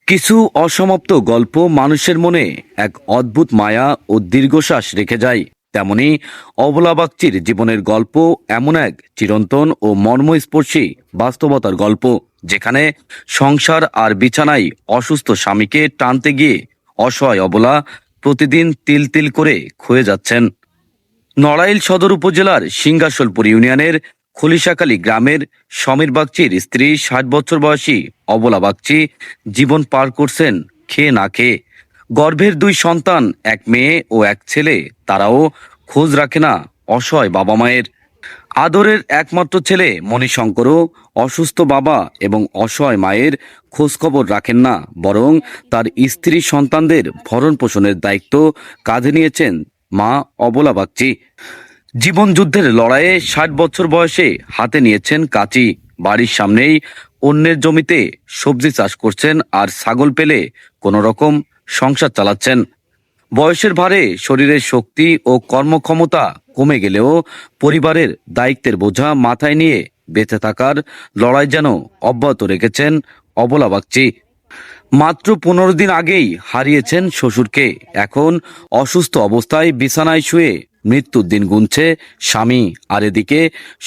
কিছু অসমাপ্ত গল্প মানুষের মনে এক অদ্ভুত মায়া ও দীর্ঘশ্বাস রেখে যায়। তেমনি অবলা বাগচির জীবনের গল্প এমন এক চিরন্তন ও মর্মস্পর্শী বাস্তবতার গল্প, যেখানে সংসার আর বিছানায় অসুস্থ স্বামীকে টানতে গিয়ে অসহায় অবলা প্রতিদিন তিল তিল করে ক্ষয়ে যাচ্ছেন। নড়াইল সদর উপজেলার সিংহাসলপুর ইউনিয়নের খলিশাখালী গ্রামের সমীর বাগচির স্ত্রী 60 বছর বয়সী অবলা বাগচি জীবন পার করছেন খেয়ে না খেয়ে। গর্ভের 2 সন্তান, এক মেয়ে ও এক ছেলে, তারাও খোঁজ রাখে না অসহায় বাবা মায়ের। আদরের একমাত্র ছেলে মণিশঙ্করও অসুস্থ বাবা এবং অসহায় মায়ের খোঁজ খবর রাখেন না, বরং তার স্ত্রী সন্তানদের ভরণ পোষণের দায়িত্ব কাঁধে নিয়েছেন মা অবলা বাগচি। জীবন যুদ্ধের লড়াইয়ে 60 বছর বয়সে হাতে নিয়েছেন কাঁচি। বাড়ির সামনেই অন্যের জমিতে সবজি চাষ করছেন আর ছাগল পেলে কোনো রকম সংসার চালাচ্ছেন। বয়সের ভারে শরীরের শক্তি ও কর্মক্ষমতা কমে গেলেও পরিবারের দায়িত্বের বোঝা মাথায় নিয়ে বেঁচে থাকার লড়াই যেন অব্যাহত রেখেছেন অবলা বাগচি। মাত্র 15 দিন আগেই হারিয়েছেন শ্বশুরকে। এখন অসুস্থ অবস্থায় বিছানায় শুয়ে মৃত্যুর দিন গুনছে স্বামী। আর এদিকে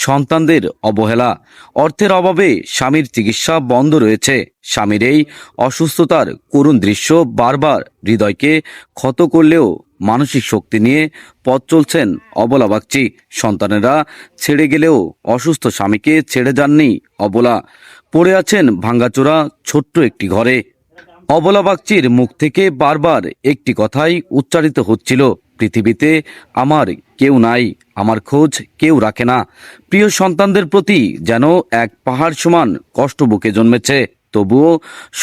সন্তানদের অবহেলা, অর্থের অভাবে স্বামীর চিকিৎসা বন্ধ রয়েছে। স্বামীর এই অসুস্থতার করুণ দৃশ্য বারবার হৃদয়কে ক্ষত করলেও মানসিক শক্তি নিয়ে পথ চলছেন অবলা বাগচি। সন্তানেরা ছেড়ে গেলেও অসুস্থ স্বামীকে ছেড়ে যাননি অবলা। পড়ে আছেন ভাঙ্গাচোরা ছোট্ট একটি ঘরে। অবলা বাগচির মুখ থেকে বারবার একটি কথাই উচ্চারিত হচ্ছিল, পৃথিবীতে আমার কেউ নাই, আমার খোঁজ কেউ রাখে না। প্রিয় সন্তানদের প্রতি যেন এক পাহাড় সমান কষ্ট বুকে জন্মেছে, তবুও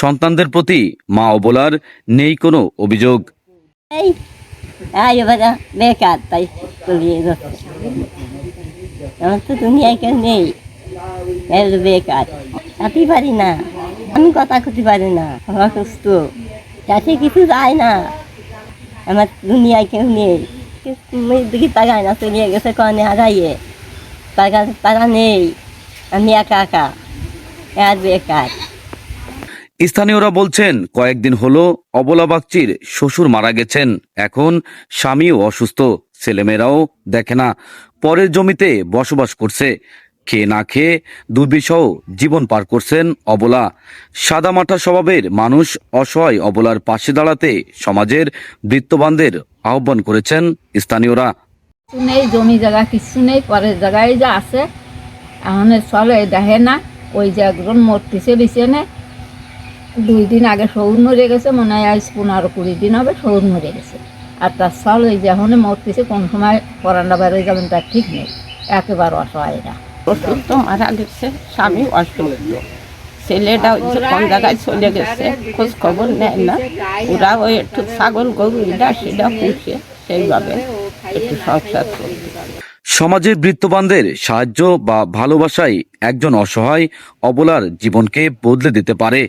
সন্তানদের প্রতি মা অবলার নেই কোনো অভিযোগ। এই বাবা বেকার, তাই চলিয়ে যাচ্ছে। আমার তো দুনিয়ায় কেউ নেই, বেকার। খাতে পারি না, আমি কথা করতে পারি না, অসুস্থ, কাছে কিছু যায় না। আমার দুনিয়ায় কেউ নেই, দিকে টাকা না, চলিয়ে গেছে কনে হারাইয়ে, তার কাছে টাকা নেই, আমি একা একা আর বেকার। স্থানীয়রা বলছেন, কয়েকদিন হলো অবলা বাগচির শ্বশুর মারা গেছেন। এখন স্বামীও অসুস্থ, ছেলেমেয়েরাও দেখে না, পরের জমিতে বসবাস করছে। খেয়ে না খেয়ে দুর্বিষহ জীবন পার করছেন অবলা। সাদামাটা স্বভাবের মানুষ অসহায় অবলার পাশে দাঁড়াতে সমাজের বৃত্তবানদের আহ্বান করেছেন স্থানীয়রা। নেই, জমি জায়গা কিছু নেই, পরের জায়গায় যা আছে এখন চলে দেখে না। ওই যে একজন মরতেছে বিছানে, 2 দিন আগে শৌর মরে গেছে, মনে হয় আজ 15-20 দিন হবে শৌর মরে গেছে। আর তার চল ওই যে এখন মরতেছে, কোন সময় পরান্ডা বেরোয় যাবেন তার ঠিক নেই, একেবারে অসহায়রা। অসুস্থ মারা গেছে, স্বামী অসুস্থ, ছেলেটা কোন জায়গায় চলে গেছে, খোঁজ খবর নেয় না। ওরা ওই একটু ছাগল গরু এটা সেটা পুষে সেইভাবে একটু সংসার করতে। সমাজের বৃত্তবানদের সাহায্য বা ভালোবাসায় একজন অসহায় অবলার জীবনকে বদলে দিতে পারে।